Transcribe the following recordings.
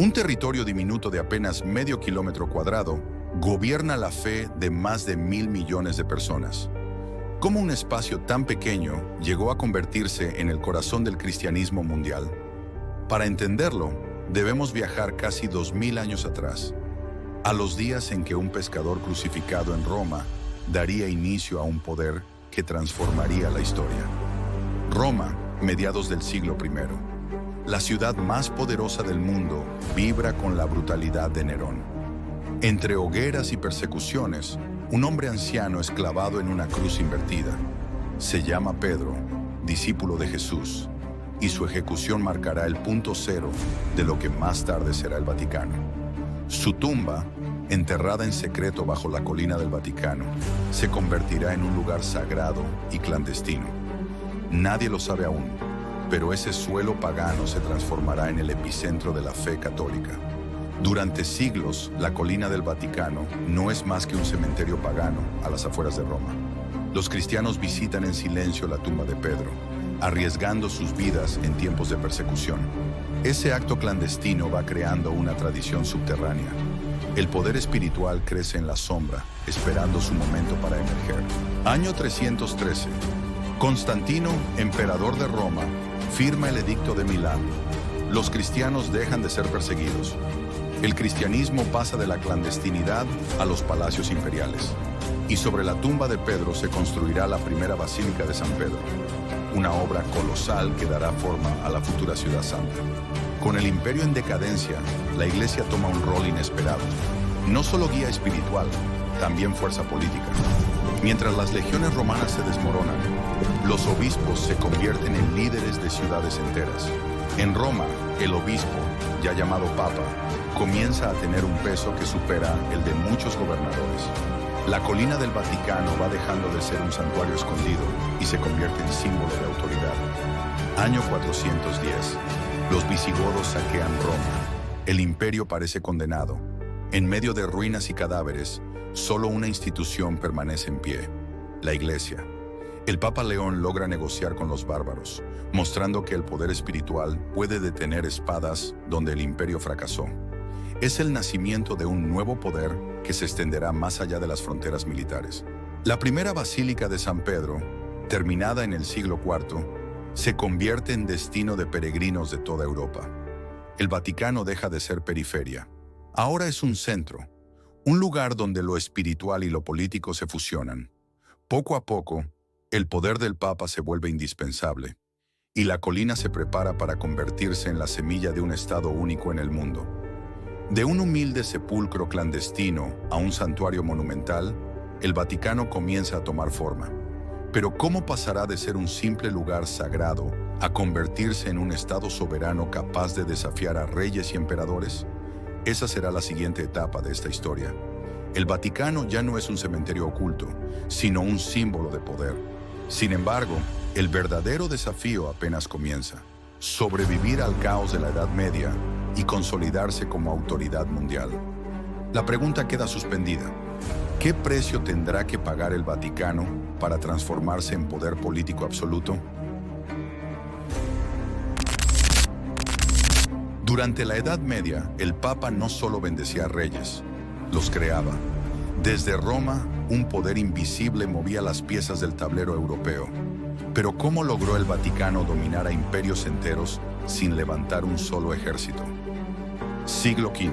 Un territorio diminuto de apenas medio kilómetro cuadrado gobierna la fe de más de 1.000 millones de personas. ¿Cómo un espacio tan pequeño llegó a convertirse en el corazón del cristianismo mundial? Para entenderlo, debemos viajar casi 2000 años atrás, a los días en que un pescador crucificado en Roma daría inicio a un poder que transformaría la historia. Roma, mediados del siglo I. La ciudad más poderosa del mundo vibra con la brutalidad de Nerón. Entre hogueras y persecuciones, un hombre anciano es clavado en una cruz invertida. Se llama Pedro, discípulo de Jesús, y su ejecución marcará el punto cero de lo que más tarde será el Vaticano. Su tumba, enterrada en secreto bajo la colina del Vaticano, se convertirá en un lugar sagrado y clandestino. Nadie lo sabe aún, pero ese suelo pagano se transformará en el epicentro de la fe católica. Durante siglos, la colina del Vaticano no es más que un cementerio pagano a las afueras de Roma. Los cristianos visitan en silencio la tumba de Pedro, arriesgando sus vidas en tiempos de persecución. Ese acto clandestino va creando una tradición subterránea. El poder espiritual crece en la sombra, esperando su momento para emerger. Año 313. Constantino, emperador de Roma, firma el Edicto de Milán. Los cristianos dejan de ser perseguidos. El cristianismo pasa de la clandestinidad a los palacios imperiales. Y sobre la tumba de Pedro se construirá la primera Basílica de San Pedro, una obra colosal que dará forma a la futura Ciudad Santa. Con el imperio en decadencia, la Iglesia toma un rol inesperado. No solo guía espiritual, también fuerza política. Mientras las legiones romanas se desmoronan, los obispos se convierten en líderes de ciudades enteras. En Roma, el obispo, ya llamado Papa, comienza a tener un peso que supera el de muchos gobernadores. La colina del Vaticano va dejando de ser un santuario escondido y se convierte en símbolo de autoridad. Año 410. Los visigodos saquean Roma. El imperio parece condenado. En medio de ruinas y cadáveres, solo una institución permanece en pie: la Iglesia. El Papa León logra negociar con los bárbaros, mostrando que el poder espiritual puede detener espadas donde el imperio fracasó. Es el nacimiento de un nuevo poder que se extenderá más allá de las fronteras militares. La primera Basílica de San Pedro, terminada en el siglo IV, se convierte en destino de peregrinos de toda Europa. El Vaticano deja de ser periferia. Ahora es un centro, un lugar donde lo espiritual y lo político se fusionan. Poco a poco, el poder del Papa se vuelve indispensable, y la colina se prepara para convertirse en la semilla de un Estado único en el mundo. De un humilde sepulcro clandestino a un santuario monumental, el Vaticano comienza a tomar forma. Pero ¿cómo pasará de ser un simple lugar sagrado a convertirse en un Estado soberano capaz de desafiar a reyes y emperadores? Esa será la siguiente etapa de esta historia. El Vaticano ya no es un cementerio oculto, sino un símbolo de poder. Sin embargo, el verdadero desafío apenas comienza: sobrevivir al caos de la Edad Media y consolidarse como autoridad mundial. La pregunta queda suspendida: ¿qué precio tendrá que pagar el Vaticano para transformarse en poder político absoluto? Durante la Edad Media, el Papa no solo bendecía a reyes, los creaba. Desde Roma, un poder invisible movía las piezas del tablero europeo. Pero ¿cómo logró el Vaticano dominar a imperios enteros sin levantar un solo ejército? Siglo V.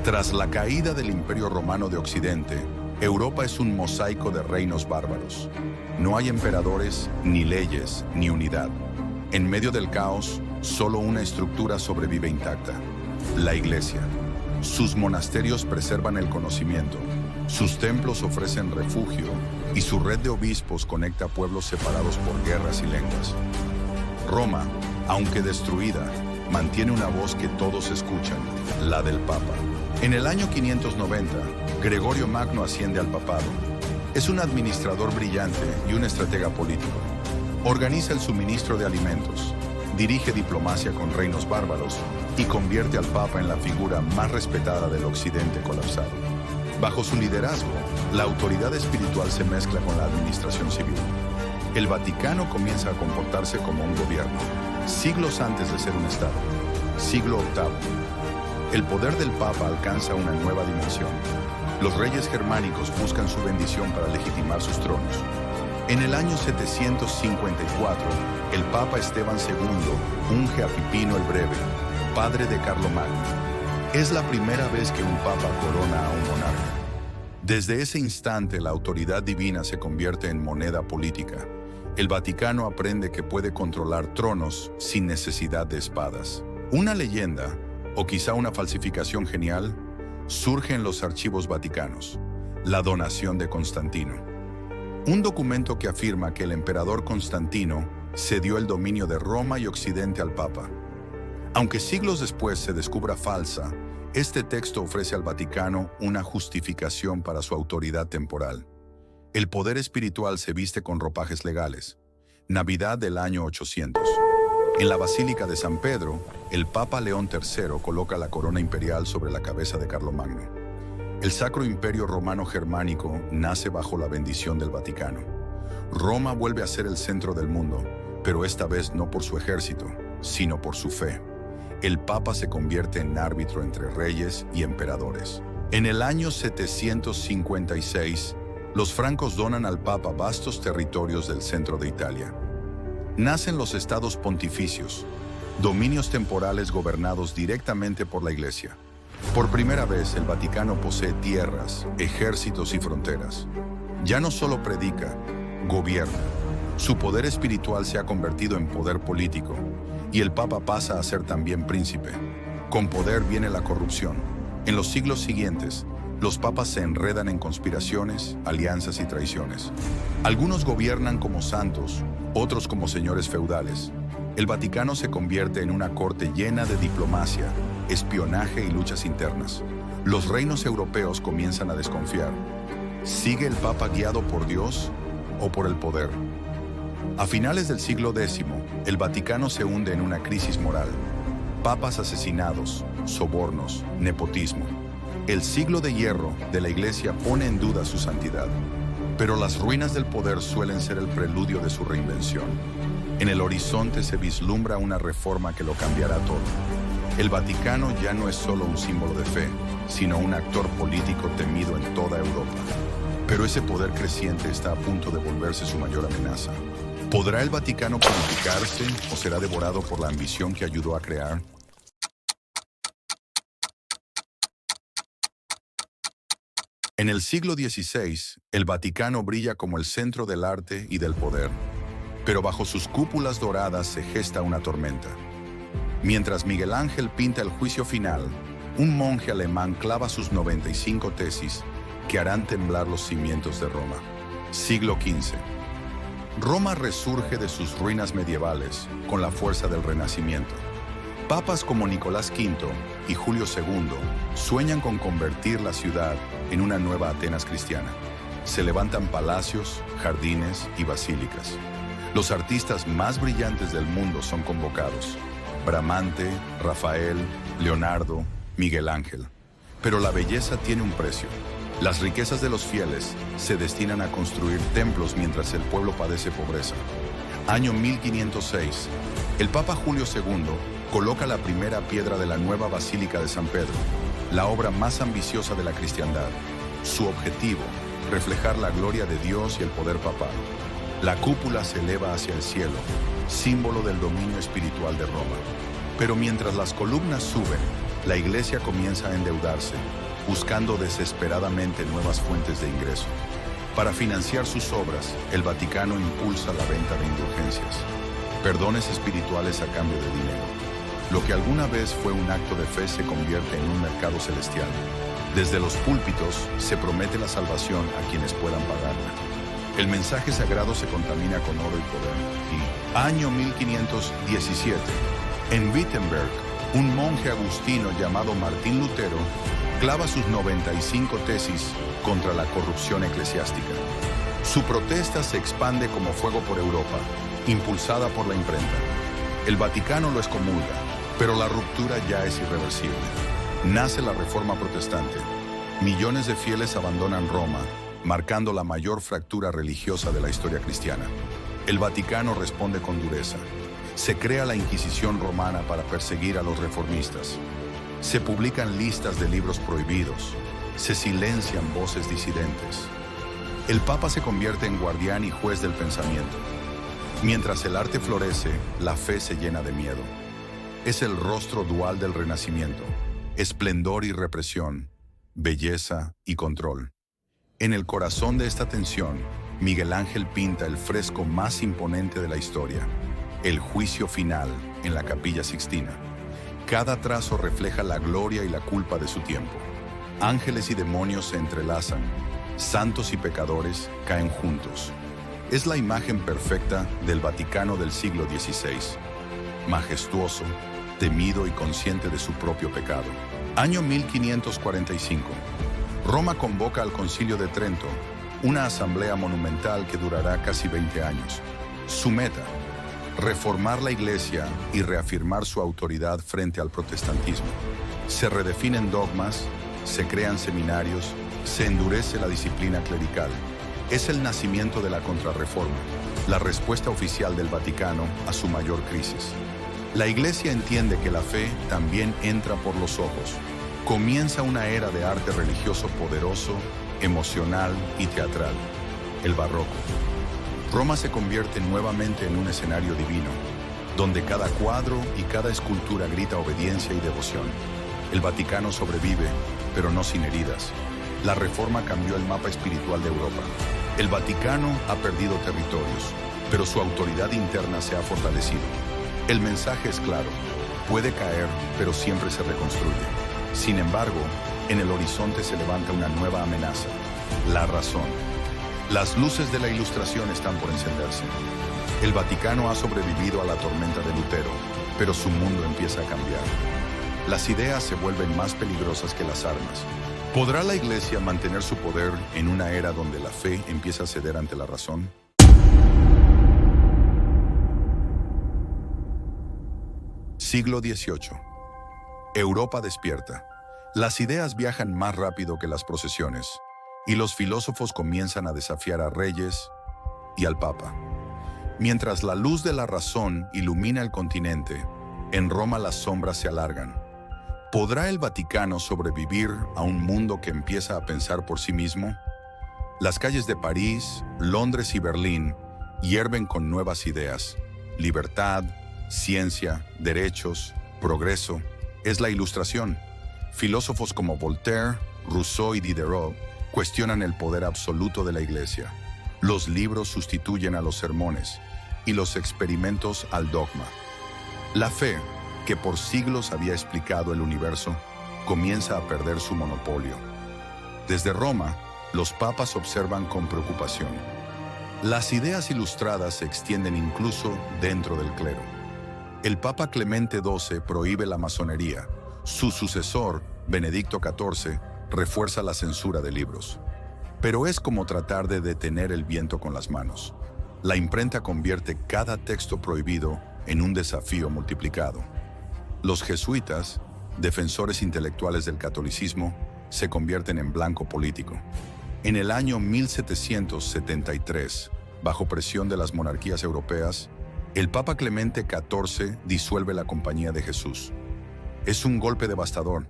Tras la caída del Imperio Romano de Occidente, Europa es un mosaico de reinos bárbaros. No hay emperadores, ni leyes, ni unidad. En medio del caos, solo una estructura sobrevive intacta: la Iglesia. Sus monasterios preservan el conocimiento, sus templos ofrecen refugio y su red de obispos conecta pueblos separados por guerras y lenguas. Roma, aunque destruida, mantiene una voz que todos escuchan: la del Papa. En el año 590, Gregorio Magno asciende al papado. Es un administrador brillante y un estratega político. Organiza el suministro de alimentos, dirige diplomacia con reinos bárbaros y convierte al Papa en la figura más respetada del Occidente colapsado. Bajo su liderazgo, la autoridad espiritual se mezcla con la administración civil. El Vaticano comienza a comportarse como un gobierno, siglos antes de ser un Estado. Siglo VIII. El poder del Papa alcanza una nueva dimensión. Los reyes germánicos buscan su bendición para legitimar sus tronos. En el año 754, el Papa Esteban II unge a Pipino el Breve, padre de Carlomagno. Es la primera vez que un Papa corona a un monarca. Desde ese instante, la autoridad divina se convierte en moneda política. El Vaticano aprende que puede controlar tronos sin necesidad de espadas. Una leyenda, o quizá una falsificación genial, surge en los archivos vaticanos: la donación de Constantino. Un documento que afirma que el emperador Constantino cedió el dominio de Roma y Occidente al Papa. Aunque siglos después se descubra falsa, este texto ofrece al Vaticano una justificación para su autoridad temporal. El poder espiritual se viste con ropajes legales. Navidad del año 800. En la Basílica de San Pedro, el Papa León III coloca la corona imperial sobre la cabeza de Carlomagno. El Sacro Imperio Romano Germánico nace bajo la bendición del Vaticano. Roma vuelve a ser el centro del mundo, pero esta vez no por su ejército, sino por su fe. El Papa se convierte en árbitro entre reyes y emperadores. En el año 756, los francos donan al Papa vastos territorios del centro de Italia. Nacen los estados pontificios, dominios temporales gobernados directamente por la Iglesia. Por primera vez, el Vaticano posee tierras, ejércitos y fronteras. Ya no solo predica, gobierna. Su poder espiritual se ha convertido en poder político, y el Papa pasa a ser también príncipe. Con poder viene la corrupción. En los siglos siguientes, los papas se enredan en conspiraciones, alianzas y traiciones. Algunos gobiernan como santos, otros como señores feudales. El Vaticano se convierte en una corte llena de diplomacia, espionaje y luchas internas. Los reinos europeos comienzan a desconfiar. ¿Sigue el Papa guiado por Dios o por el poder? A finales del siglo X, el Vaticano se hunde en una crisis moral. Papas asesinados, sobornos, nepotismo. El siglo de hierro de la Iglesia pone en duda su santidad. Pero las ruinas del poder suelen ser el preludio de su reinvención. En el horizonte se vislumbra una reforma que lo cambiará todo. El Vaticano ya no es solo un símbolo de fe, sino un actor político temido en toda Europa. Pero ese poder creciente está a punto de volverse su mayor amenaza. ¿Podrá el Vaticano purificarse o será devorado por la ambición que ayudó a crear? En el siglo XVI, el Vaticano brilla como el centro del arte y del poder, pero bajo sus cúpulas doradas se gesta una tormenta. Mientras Miguel Ángel pinta el juicio final, un monje alemán clava sus 95 tesis que harán temblar los cimientos de Roma. Siglo XV. Roma resurge de sus ruinas medievales con la fuerza del Renacimiento. Papas como Nicolás V y Julio II sueñan con convertir la ciudad en una nueva Atenas cristiana. Se levantan palacios, jardines y basílicas. Los artistas más brillantes del mundo son convocados: Bramante, Rafael, Leonardo, Miguel Ángel. Pero la belleza tiene un precio. Las riquezas de los fieles se destinan a construir templos mientras el pueblo padece pobreza. Año 1506. El Papa Julio II coloca la primera piedra de la nueva Basílica de San Pedro, la obra más ambiciosa de la cristiandad. Su objetivo: reflejar la gloria de Dios y el poder papal. La cúpula se eleva hacia el cielo, símbolo del dominio espiritual de Roma. Pero mientras las columnas suben, la Iglesia comienza a endeudarse, buscando desesperadamente nuevas fuentes de ingreso. Para financiar sus obras, el Vaticano impulsa la venta de indulgencias, perdones espirituales a cambio de dinero. Lo que alguna vez fue un acto de fe se convierte en un mercado celestial. Desde los púlpitos se promete la salvación a quienes puedan pagarla. El mensaje sagrado se contamina con oro y poder. Y, año 1517, en Wittenberg, un monje agustino llamado Martín Lutero clava sus 95 tesis contra la corrupción eclesiástica. Su protesta se expande como fuego por Europa, impulsada por la imprenta. El Vaticano lo excomulga, pero la ruptura ya es irreversible. Nace la Reforma Protestante. Millones de fieles abandonan Roma, marcando la mayor fractura religiosa de la historia cristiana. El Vaticano responde con dureza. Se crea la Inquisición romana para perseguir a los reformistas. Se publican listas de libros prohibidos. Se silencian voces disidentes. El Papa se convierte en guardián y juez del pensamiento. Mientras el arte florece, la fe se llena de miedo. Es el rostro dual del Renacimiento: esplendor y represión, belleza y control. En el corazón de esta tensión, Miguel Ángel pinta el fresco más imponente de la historia, el Juicio Final en la Capilla Sixtina. Cada trazo refleja la gloria y la culpa de su tiempo. Ángeles y demonios se entrelazan, santos y pecadores caen juntos. Es la imagen perfecta del Vaticano del siglo XVI, majestuoso, temido y consciente de su propio pecado. Año 1545. Roma convoca al Concilio de Trento, una asamblea monumental que durará casi 20 años. Su meta: reformar la Iglesia y reafirmar su autoridad frente al protestantismo. Se redefinen dogmas, se crean seminarios, se endurece la disciplina clerical. Es el nacimiento de la Contrarreforma, la respuesta oficial del Vaticano a su mayor crisis. La Iglesia entiende que la fe también entra por los ojos. Comienza una era de arte religioso poderoso, emocional y teatral: el barroco. Roma se convierte nuevamente en un escenario divino, donde cada cuadro y cada escultura grita obediencia y devoción. El Vaticano sobrevive, pero no sin heridas. La Reforma cambió el mapa espiritual de Europa. El Vaticano ha perdido territorios, pero su autoridad interna se ha fortalecido. El mensaje es claro: puede caer, pero siempre se reconstruye. Sin embargo, en el horizonte se levanta una nueva amenaza: la razón. Las luces de la Ilustración están por encenderse. El Vaticano ha sobrevivido a la tormenta de Lutero, pero su mundo empieza a cambiar. Las ideas se vuelven más peligrosas que las armas. ¿Podrá la Iglesia mantener su poder en una era donde la fe empieza a ceder ante la razón? Siglo XVIII. Europa despierta. Las ideas viajan más rápido que las procesiones, y los filósofos comienzan a desafiar a reyes y al Papa. Mientras la luz de la razón ilumina el continente, en Roma las sombras se alargan. ¿Podrá el Vaticano sobrevivir a un mundo que empieza a pensar por sí mismo? Las calles de París, Londres y Berlín hierven con nuevas ideas: libertad, ciencia, derechos, progreso. Es la Ilustración. Filósofos como Voltaire, Rousseau y Diderot cuestionan el poder absoluto de la Iglesia. Los libros sustituyen a los sermones y los experimentos al dogma. La fe, que por siglos había explicado el universo, comienza a perder su monopolio. Desde Roma, los papas observan con preocupación. Las ideas ilustradas se extienden incluso dentro del clero. El Papa Clemente XII prohíbe la masonería. Su sucesor, Benedicto XIV, refuerza la censura de libros. Pero es como tratar de detener el viento con las manos. La imprenta convierte cada texto prohibido en un desafío multiplicado. Los jesuitas, defensores intelectuales del catolicismo, se convierten en blanco político. En el año 1773, bajo presión de las monarquías europeas, el Papa Clemente XIV disuelve la Compañía de Jesús. Es un golpe devastador.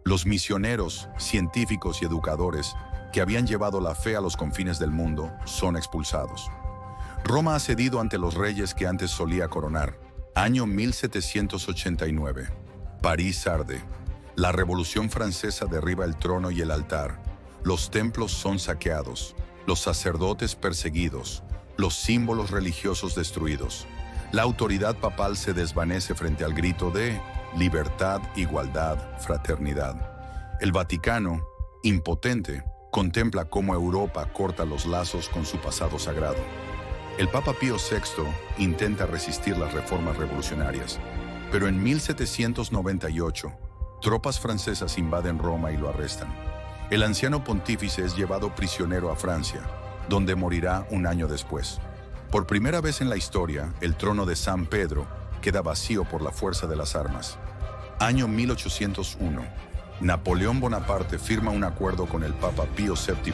Los misioneros, científicos y educadores que habían llevado la fe a los confines del mundo son expulsados. Roma ha cedido ante los reyes que antes solía coronar. Año 1789. París arde. La Revolución Francesa derriba el trono y el altar. Los templos son saqueados, los sacerdotes perseguidos, los símbolos religiosos destruidos. La autoridad papal se desvanece frente al grito de libertad, igualdad, fraternidad. El Vaticano, impotente, contempla cómo Europa corta los lazos con su pasado sagrado. El Papa Pío VI intenta resistir las reformas revolucionarias, pero en 1798, tropas francesas invaden Roma y lo arrestan. El anciano pontífice es llevado prisionero a Francia, donde morirá un año después. Por primera vez en la historia, el trono de San Pedro queda vacío por la fuerza de las armas. Año 1801. Napoleón Bonaparte firma un acuerdo con el Papa Pío VII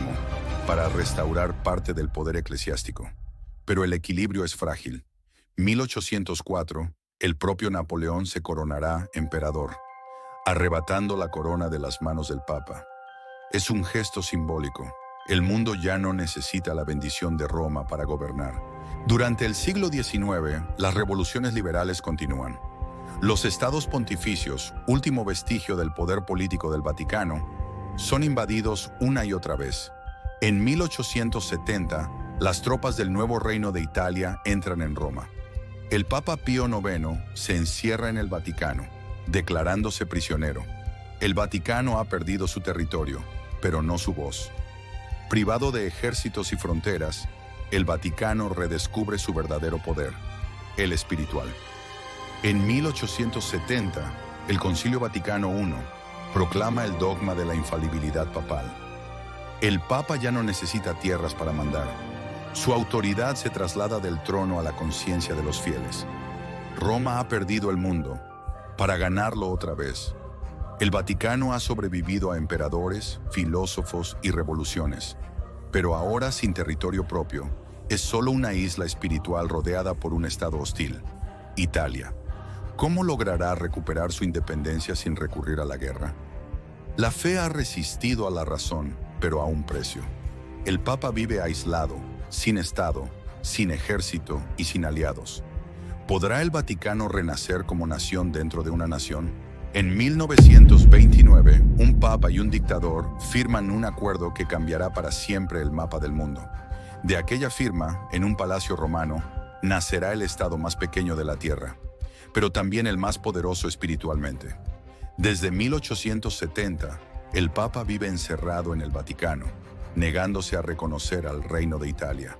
para restaurar parte del poder eclesiástico. Pero el equilibrio es frágil. 1804, el propio Napoleón se coronará emperador. arrebatando la corona de las manos del Papa. Es un gesto simbólico. El mundo ya no necesita la bendición de Roma para gobernar. Durante el siglo XIX, las revoluciones liberales continúan. Los estados pontificios, último vestigio del poder político del Vaticano, son invadidos una y otra vez. En 1870, las tropas del nuevo reino de Italia entran en Roma. El Papa Pío IX se encierra en el Vaticano, declarándose prisionero. El Vaticano ha perdido su territorio, pero no su voz. Privado de ejércitos y fronteras, el Vaticano redescubre su verdadero poder, el espiritual. En 1870, el Concilio Vaticano I proclama el dogma de la infalibilidad papal. El Papa ya no necesita tierras para mandar. Su autoridad se traslada del trono a la conciencia de los fieles. Roma ha perdido el mundo para ganarlo otra vez. El Vaticano ha sobrevivido a emperadores, filósofos y revoluciones, pero ahora sin territorio propio, es solo una isla espiritual rodeada por un estado hostil, Italia. ¿Cómo logrará recuperar su independencia sin recurrir a la guerra? La fe ha resistido a la razón, pero a un precio. El Papa vive aislado, sin Estado, sin ejército y sin aliados. ¿Podrá el Vaticano renacer como nación dentro de una nación? En 1929, un papa y un dictador firman un acuerdo que cambiará para siempre el mapa del mundo. De aquella firma, en un palacio romano, nacerá el estado más pequeño de la tierra, pero también el más poderoso espiritualmente. Desde 1870, el Papa vive encerrado en el Vaticano, negándose a reconocer al Reino de Italia.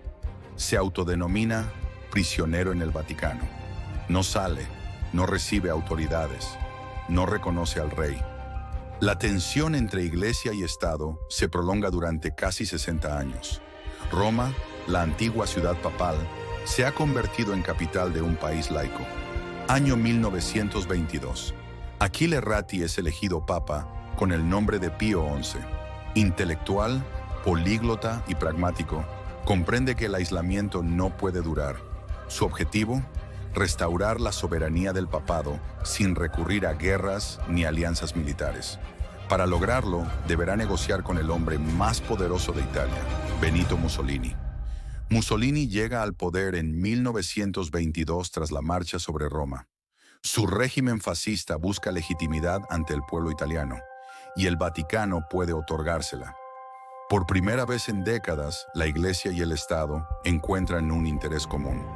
Se autodenomina prisionero en el Vaticano. No sale, no recibe autoridades, no reconoce al rey. La tensión entre Iglesia y Estado se prolonga durante casi 60 años. Roma, la antigua ciudad papal, se ha convertido en capital de un país laico. Año 1922. Achille Ratti es elegido papa con el nombre de Pío XI. Intelectual, políglota y pragmático, comprende que el aislamiento no puede durar. Su objetivo, restaurar la soberanía del papado sin recurrir a guerras ni alianzas militares. Para lograrlo, deberá negociar con el hombre más poderoso de Italia, Benito Mussolini. Mussolini llega al poder en 1922 tras la marcha sobre Roma. Su régimen fascista busca legitimidad ante el pueblo italiano, y el Vaticano puede otorgársela. Por primera vez en décadas, la Iglesia y el Estado encuentran un interés común: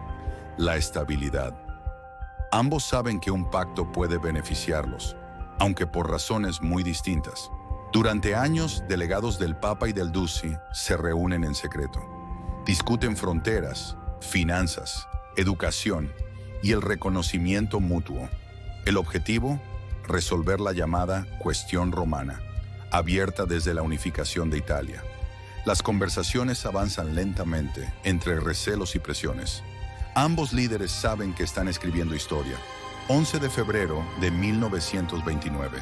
la estabilidad. Ambos saben que un pacto puede beneficiarlos, aunque por razones muy distintas. Durante años, delegados del Papa y del Duce se reúnen en secreto. Discuten fronteras, finanzas, educación y el reconocimiento mutuo. El objetivo, resolver la llamada cuestión romana, abierta desde la unificación de Italia. Las conversaciones avanzan lentamente entre recelos y presiones. Ambos líderes saben que están escribiendo historia. 11 de febrero de 1929.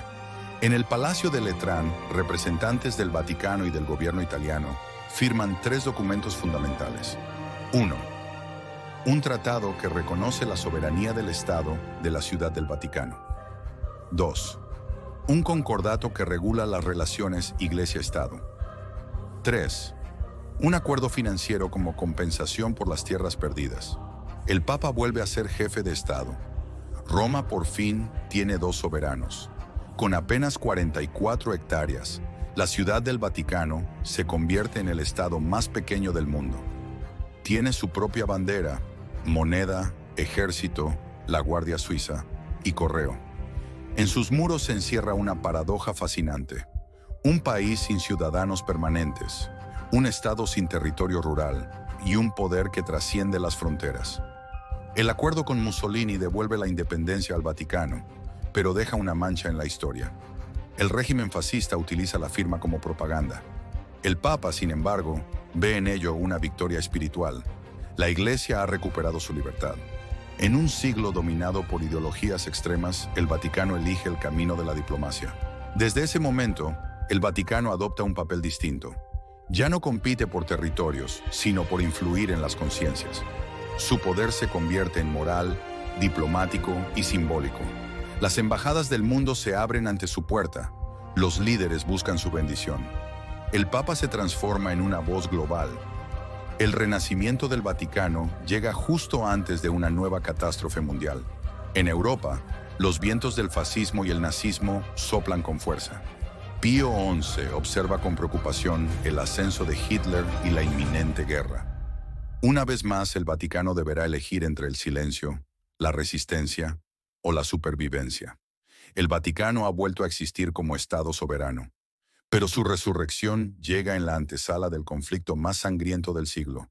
En el Palacio de Letrán, representantes del Vaticano y del gobierno italiano firman 3 documentos fundamentales. 1. Un tratado que reconoce la soberanía del Estado de la Ciudad del Vaticano. 2. Un concordato que regula las relaciones Iglesia-Estado. 3. Un acuerdo financiero como compensación por las tierras perdidas. El Papa vuelve a ser jefe de Estado. Roma por fin tiene 2 soberanos. Con apenas 44 hectáreas, la Ciudad del Vaticano se convierte en el estado más pequeño del mundo. Tiene su propia bandera, moneda, ejército, la Guardia Suiza y correo. En sus muros se encierra una paradoja fascinante: un país sin ciudadanos permanentes, un estado sin territorio rural y un poder que trasciende las fronteras. El acuerdo con Mussolini devuelve la independencia al Vaticano, pero deja una mancha en la historia. El régimen fascista utiliza la firma como propaganda. El Papa, sin embargo, ve en ello una victoria espiritual. La Iglesia ha recuperado su libertad. En un siglo dominado por ideologías extremas, el Vaticano elige el camino de la diplomacia. Desde ese momento, el Vaticano adopta un papel distinto. Ya no compite por territorios, sino por influir en las conciencias. Su poder se convierte en moral, diplomático y simbólico. Las embajadas del mundo se abren ante su puerta. Los líderes buscan su bendición. El Papa se transforma en una voz global. El renacimiento del Vaticano llega justo antes de una nueva catástrofe mundial. En Europa, los vientos del fascismo y el nazismo soplan con fuerza. Pío XI observa con preocupación el ascenso de Hitler y la inminente guerra. Una vez más, el Vaticano deberá elegir entre el silencio, la resistencia o la supervivencia. El Vaticano ha vuelto a existir como Estado soberano, pero su resurrección llega en la antesala del conflicto más sangriento del siglo.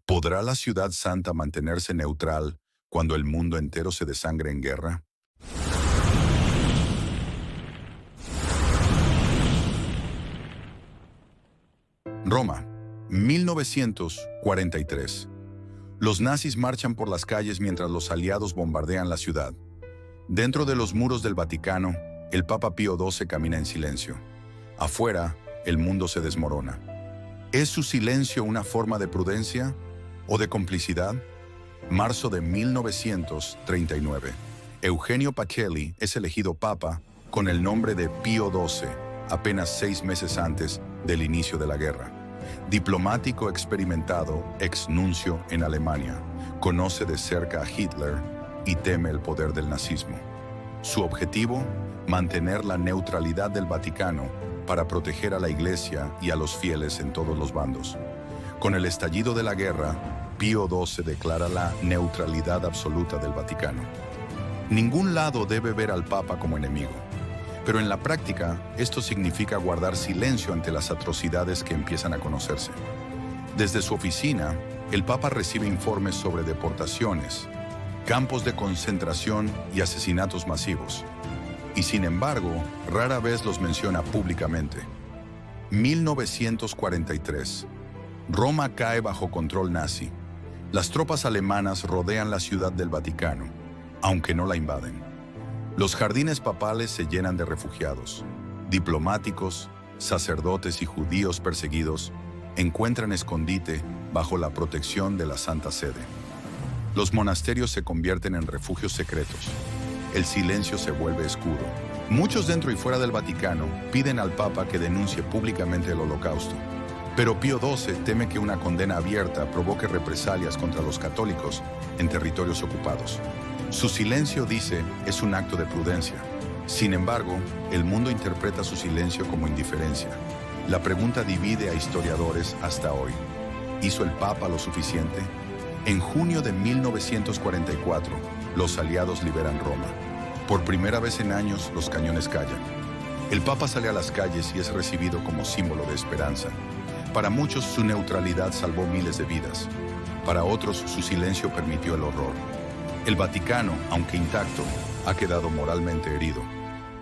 ¿Podrá la Ciudad Santa mantenerse neutral cuando el mundo entero se desangre en guerra? Roma, 1943. Los nazis marchan por las calles mientras los aliados bombardean la ciudad. Dentro de los muros del Vaticano, el Papa Pío XII camina en silencio. Afuera, el mundo se desmorona. ¿Es su silencio una forma de prudencia o de complicidad? Marzo de 1939. Eugenio Pacelli es elegido Papa con el nombre de Pío XII, apenas 6 meses antes del inicio de la guerra. Diplomático experimentado, ex nuncio en Alemania, conoce de cerca a Hitler y teme el poder del nazismo. Su objetivo, mantener la neutralidad del Vaticano para proteger a la Iglesia y a los fieles en todos los bandos. Con el estallido de la guerra, Pío XII declara la neutralidad absoluta del Vaticano. Ningún lado debe ver al Papa como enemigo, pero en la práctica esto significa guardar silencio ante las atrocidades que empiezan a conocerse. Desde su oficina, el Papa recibe informes sobre deportaciones, campos de concentración y asesinatos masivos. Y sin embargo, rara vez los menciona públicamente. 1943. Roma cae bajo control nazi. Las tropas alemanas rodean la ciudad del Vaticano, aunque no la invaden. Los jardines papales se llenan de refugiados. Diplomáticos, sacerdotes y judíos perseguidos encuentran escondite bajo la protección de la Santa Sede. Los monasterios se convierten en refugios secretos. El silencio se vuelve escudo. Muchos dentro y fuera del Vaticano piden al Papa que denuncie públicamente el Holocausto. Pero Pío XII teme que una condena abierta provoque represalias contra los católicos en territorios ocupados. Su silencio, dice, es un acto de prudencia. Sin embargo, el mundo interpreta su silencio como indiferencia. La pregunta divide a historiadores hasta hoy. ¿Hizo el Papa lo suficiente? En junio de 1944, los aliados liberan Roma. Por primera vez en años, los cañones callan. El Papa sale a las calles y es recibido como símbolo de esperanza. Para muchos, su neutralidad salvó miles de vidas. Para otros, su silencio permitió el horror. El Vaticano, aunque intacto, ha quedado moralmente herido.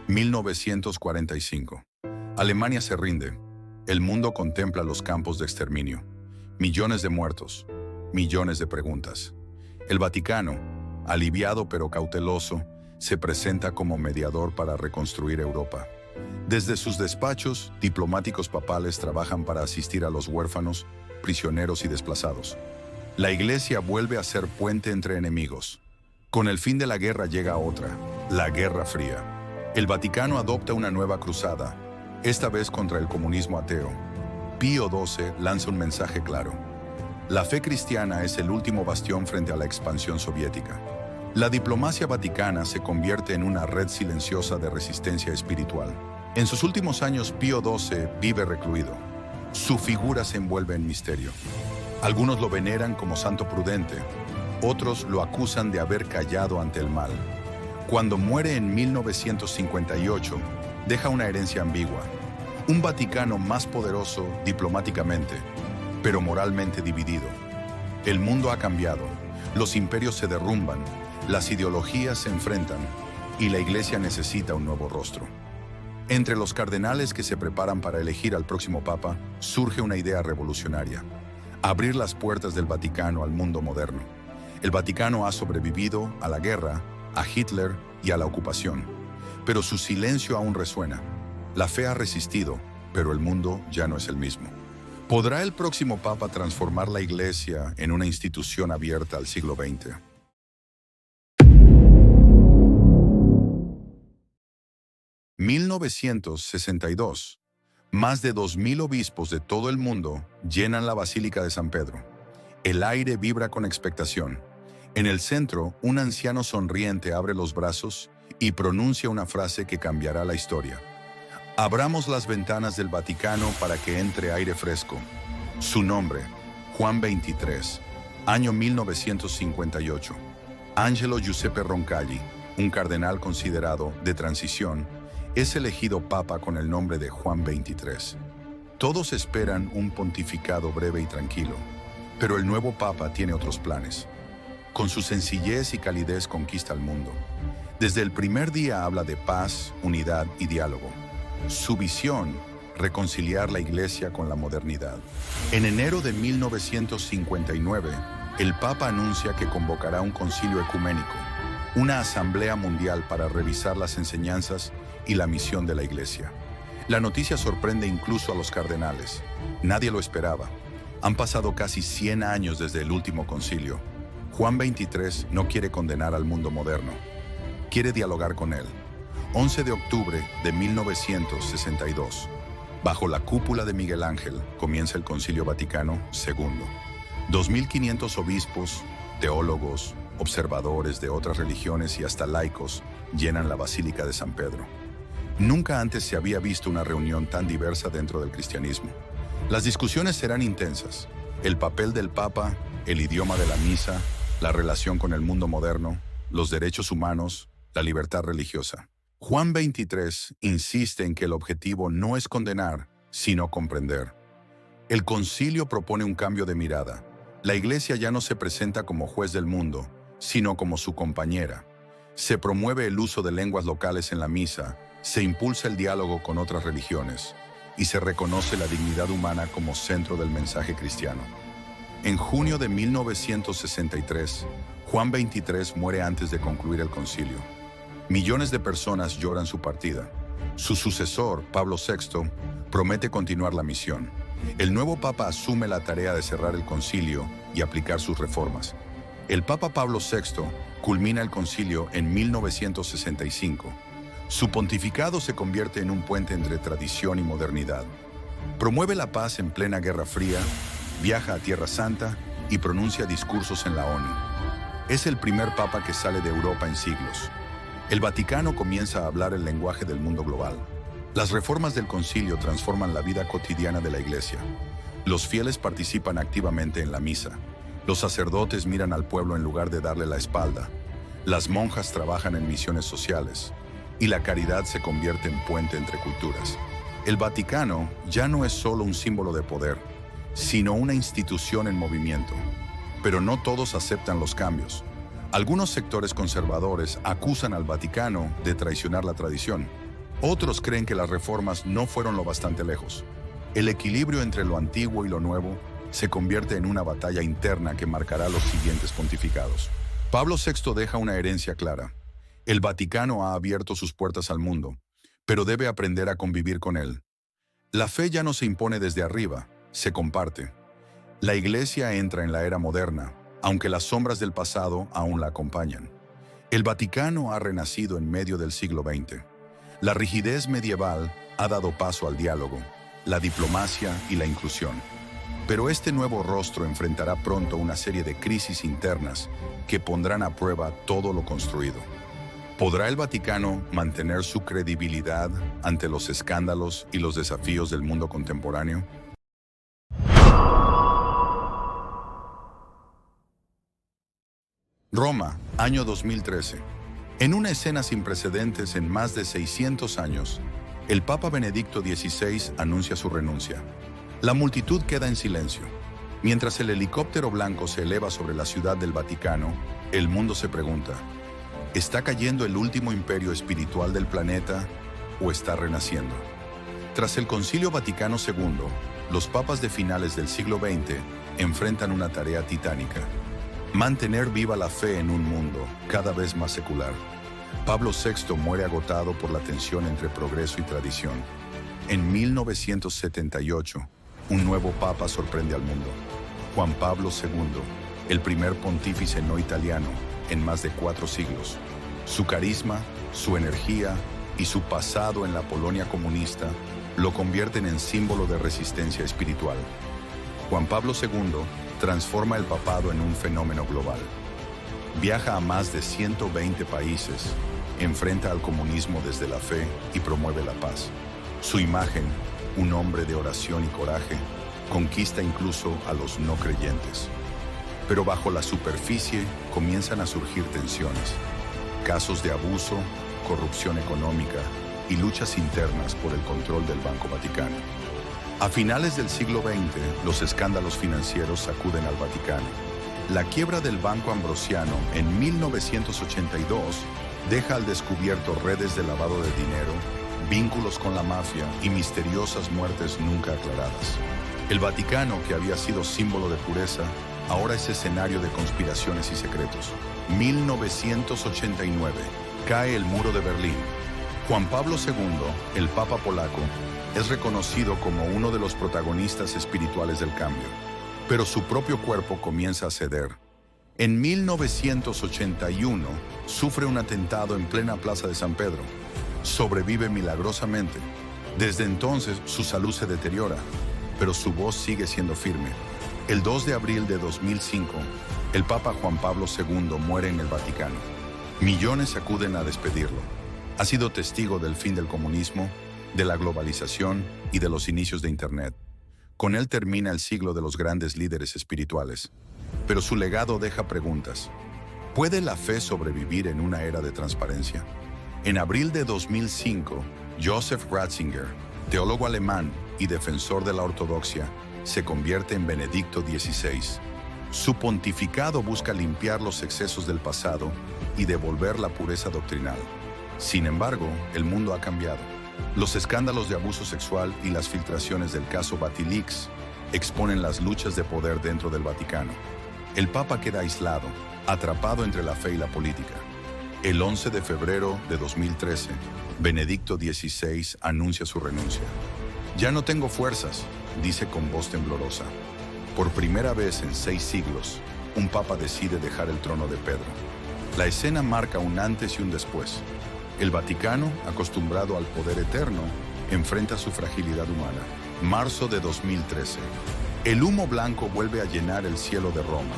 1945. Alemania se rinde. El mundo contempla los campos de exterminio. Millones de muertos. Millones de preguntas. El Vaticano, aliviado pero cauteloso, se presenta como mediador para reconstruir Europa. Desde sus despachos, diplomáticos papales trabajan para asistir a los huérfanos, prisioneros y desplazados. La Iglesia vuelve a ser puente entre enemigos. Con el fin de la guerra llega otra, la Guerra Fría. El Vaticano adopta una nueva cruzada, esta vez contra el comunismo ateo. Pío XII lanza un mensaje claro. La fe cristiana es el último bastión frente a la expansión soviética. La diplomacia vaticana se convierte en una red silenciosa de resistencia espiritual. En sus últimos años, Pío XII vive recluido. Su figura se envuelve en misterio. Algunos lo veneran como santo prudente, otros lo acusan de haber callado ante el mal. Cuando muere en 1958, deja una herencia ambigua. Un Vaticano más poderoso diplomáticamente, pero moralmente dividido. El mundo ha cambiado, los imperios se derrumban, las ideologías se enfrentan y la Iglesia necesita un nuevo rostro. Entre los cardenales que se preparan para elegir al próximo Papa, surge una idea revolucionaria: abrir las puertas del Vaticano al mundo moderno. El Vaticano ha sobrevivido a la guerra, a Hitler y a la ocupación, pero su silencio aún resuena. La fe ha resistido, pero el mundo ya no es el mismo. ¿Podrá el próximo Papa transformar la Iglesia en una institución abierta al siglo XX? 1962. Más de 2000 obispos de todo el mundo llenan la Basílica de San Pedro. El aire vibra con expectación. En el centro, un anciano sonriente abre los brazos y pronuncia una frase que cambiará la historia. Abramos las ventanas del Vaticano para que entre aire fresco. Su nombre, Juan XXIII, año 1958. Angelo Giuseppe Roncalli, un cardenal considerado de transición, es elegido papa con el nombre de Juan XXIII. Todos esperan un pontificado breve y tranquilo, pero el nuevo papa tiene otros planes. Con su sencillez y calidez conquista al mundo. Desde el primer día habla de paz, unidad y diálogo. Su visión, reconciliar la Iglesia con la modernidad. En enero de 1959, el Papa anuncia que convocará un concilio ecuménico, una asamblea mundial para revisar las enseñanzas y la misión de la Iglesia. La noticia sorprende incluso a los cardenales. Nadie lo esperaba. Han pasado casi 100 años desde el último concilio. Juan XXIII no quiere condenar al mundo moderno. Quiere dialogar con él. 11 de octubre de 1962. Bajo la cúpula de Miguel Ángel comienza el Concilio Vaticano II. 2500 obispos, teólogos, observadores de otras religiones y hasta laicos llenan la Basílica de San Pedro. Nunca antes se había visto una reunión tan diversa dentro del cristianismo. Las discusiones serán intensas. El papel del Papa, el idioma de la misa, la relación con el mundo moderno, los derechos humanos, la libertad religiosa. Juan XXIII insiste en que el objetivo no es condenar, sino comprender. El concilio propone un cambio de mirada. La Iglesia ya no se presenta como juez del mundo, sino como su compañera. Se promueve el uso de lenguas locales en la misa, se impulsa el diálogo con otras religiones y se reconoce la dignidad humana como centro del mensaje cristiano. En junio de 1963, Juan XXIII muere antes de concluir el concilio. Millones de personas lloran su partida. Su sucesor, Pablo VI, promete continuar la misión. El nuevo Papa asume la tarea de cerrar el concilio y aplicar sus reformas. El Papa Pablo VI culmina el concilio en 1965. Su pontificado se convierte en un puente entre tradición y modernidad. Promueve la paz en plena Guerra Fría, viaja a Tierra Santa y pronuncia discursos en la ONU. Es el primer papa que sale de Europa en siglos. El Vaticano comienza a hablar el lenguaje del mundo global. Las reformas del concilio transforman la vida cotidiana de la Iglesia. Los fieles participan activamente en la misa. Los sacerdotes miran al pueblo en lugar de darle la espalda. Las monjas trabajan en misiones sociales. Y la caridad se convierte en puente entre culturas. El Vaticano ya no es solo un símbolo de poder, sino una institución en movimiento. Pero no todos aceptan los cambios. Algunos sectores conservadores acusan al Vaticano de traicionar la tradición. Otros creen que las reformas no fueron lo bastante lejos. El equilibrio entre lo antiguo y lo nuevo se convierte en una batalla interna que marcará los siguientes pontificados. Pablo VI deja una herencia clara. El Vaticano ha abierto sus puertas al mundo, pero debe aprender a convivir con él. La fe ya no se impone desde arriba, se comparte. La Iglesia entra en la era moderna, aunque las sombras del pasado aún la acompañan. El Vaticano ha renacido en medio del siglo XX. La rigidez medieval ha dado paso al diálogo, la diplomacia y la inclusión. Pero este nuevo rostro enfrentará pronto una serie de crisis internas que pondrán a prueba todo lo construido. ¿Podrá el Vaticano mantener su credibilidad ante los escándalos y los desafíos del mundo contemporáneo? Roma, año 2013. En una escena sin precedentes en más de 600 años, el Papa Benedicto XVI anuncia su renuncia. La multitud queda en silencio. Mientras el helicóptero blanco se eleva sobre la ciudad del Vaticano, el mundo se pregunta: ¿está cayendo el último imperio espiritual del planeta o está renaciendo? Tras el Concilio Vaticano II, los papas de finales del siglo XX enfrentan una tarea titánica: mantener viva la fe en un mundo cada vez más secular. Pablo VI muere agotado por la tensión entre progreso y tradición. En 1978, un nuevo papa sorprende al mundo: Juan Pablo II, el primer pontífice no italiano en más de 4 siglos. Su carisma, su energía y su pasado en la Polonia comunista lo convierten en símbolo de resistencia espiritual. Juan Pablo II transforma el papado en un fenómeno global. Viaja a más de 120 países, enfrenta al comunismo desde la fe y promueve la paz. Su imagen, un hombre de oración y coraje, conquista incluso a los no creyentes. Pero bajo la superficie comienzan a surgir tensiones, casos de abuso, corrupción económica y luchas internas por el control del Banco Vaticano. A finales del siglo XX, los escándalos financieros sacuden al Vaticano. La quiebra del Banco Ambrosiano en 1982 deja al descubierto redes de lavado de dinero, vínculos con la mafia y misteriosas muertes nunca aclaradas. El Vaticano, que había sido símbolo de pureza, ahora es escenario de conspiraciones y secretos. 1989. Cae el muro de Berlín. Juan Pablo II, el Papa polaco, es reconocido como uno de los protagonistas espirituales del cambio, pero su propio cuerpo comienza a ceder. En 1981, sufre un atentado en plena Plaza de San Pedro. Sobrevive milagrosamente. Desde entonces, su salud se deteriora, pero su voz sigue siendo firme. El 2 de abril de 2005, el Papa Juan Pablo II muere en el Vaticano. Millones acuden a despedirlo. Ha sido testigo del fin del comunismo, de la globalización y de los inicios de Internet. Con él termina el siglo de los grandes líderes espirituales. Pero su legado deja preguntas. ¿Puede la fe sobrevivir en una era de transparencia? En abril de 2005, Joseph Ratzinger, teólogo alemán y defensor de la ortodoxia, se convierte en Benedicto XVI. Su pontificado busca limpiar los excesos del pasado y devolver la pureza doctrinal. Sin embargo, el mundo ha cambiado. Los escándalos de abuso sexual y las filtraciones del caso Batilix exponen las luchas de poder dentro del Vaticano. El Papa queda aislado, atrapado entre la fe y la política. El 11 de febrero de 2013, Benedicto XVI anuncia su renuncia. «Ya no tengo fuerzas», dice con voz temblorosa. Por primera vez en 6 siglos, un papa decide dejar el trono de Pedro. La escena marca un antes y un después. El Vaticano, acostumbrado al poder eterno, enfrenta su fragilidad humana. Marzo de 2013. El humo blanco vuelve a llenar el cielo de Roma.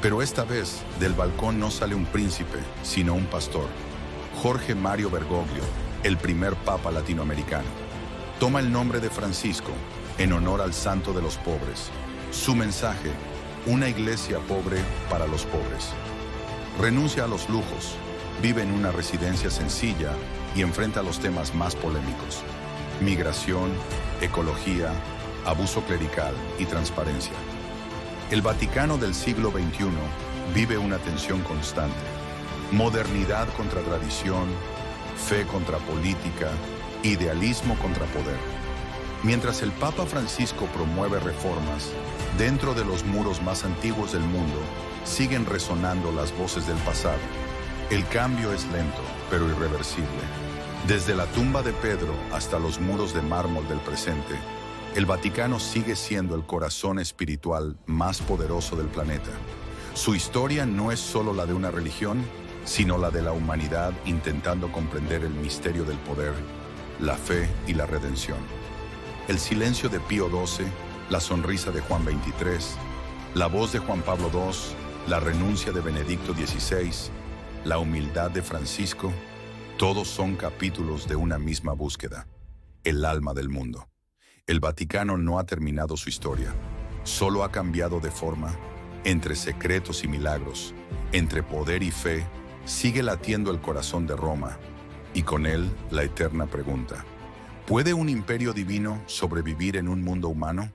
Pero esta vez, del balcón no sale un príncipe, sino un pastor. Jorge Mario Bergoglio, el primer papa latinoamericano. Toma el nombre de Francisco, en honor al santo de los pobres. Su mensaje, una iglesia pobre para los pobres. Renuncia a los lujos, vive en una residencia sencilla y enfrenta los temas más polémicos: migración, ecología, abuso clerical y transparencia. El Vaticano del siglo XXI vive una tensión constante: modernidad contra tradición, fe contra política, idealismo contra poder. Mientras el Papa Francisco promueve reformas, dentro de los muros más antiguos del mundo siguen resonando las voces del pasado. El cambio es lento, pero irreversible. Desde la tumba de Pedro hasta los muros de mármol del presente, el Vaticano sigue siendo el corazón espiritual más poderoso del planeta. Su historia no es solo la de una religión, sino la de la humanidad intentando comprender el misterio del poder, la fe y la redención. El silencio de Pío XII, la sonrisa de Juan XXIII, la voz de Juan Pablo II, la renuncia de Benedicto XVI, la humildad de Francisco, todos son capítulos de una misma búsqueda: el alma del mundo. El Vaticano no ha terminado su historia, solo ha cambiado de forma. Entre secretos y milagros, entre poder y fe, sigue latiendo el corazón de Roma, y con él la eterna pregunta: ¿puede un imperio divino sobrevivir en un mundo humano?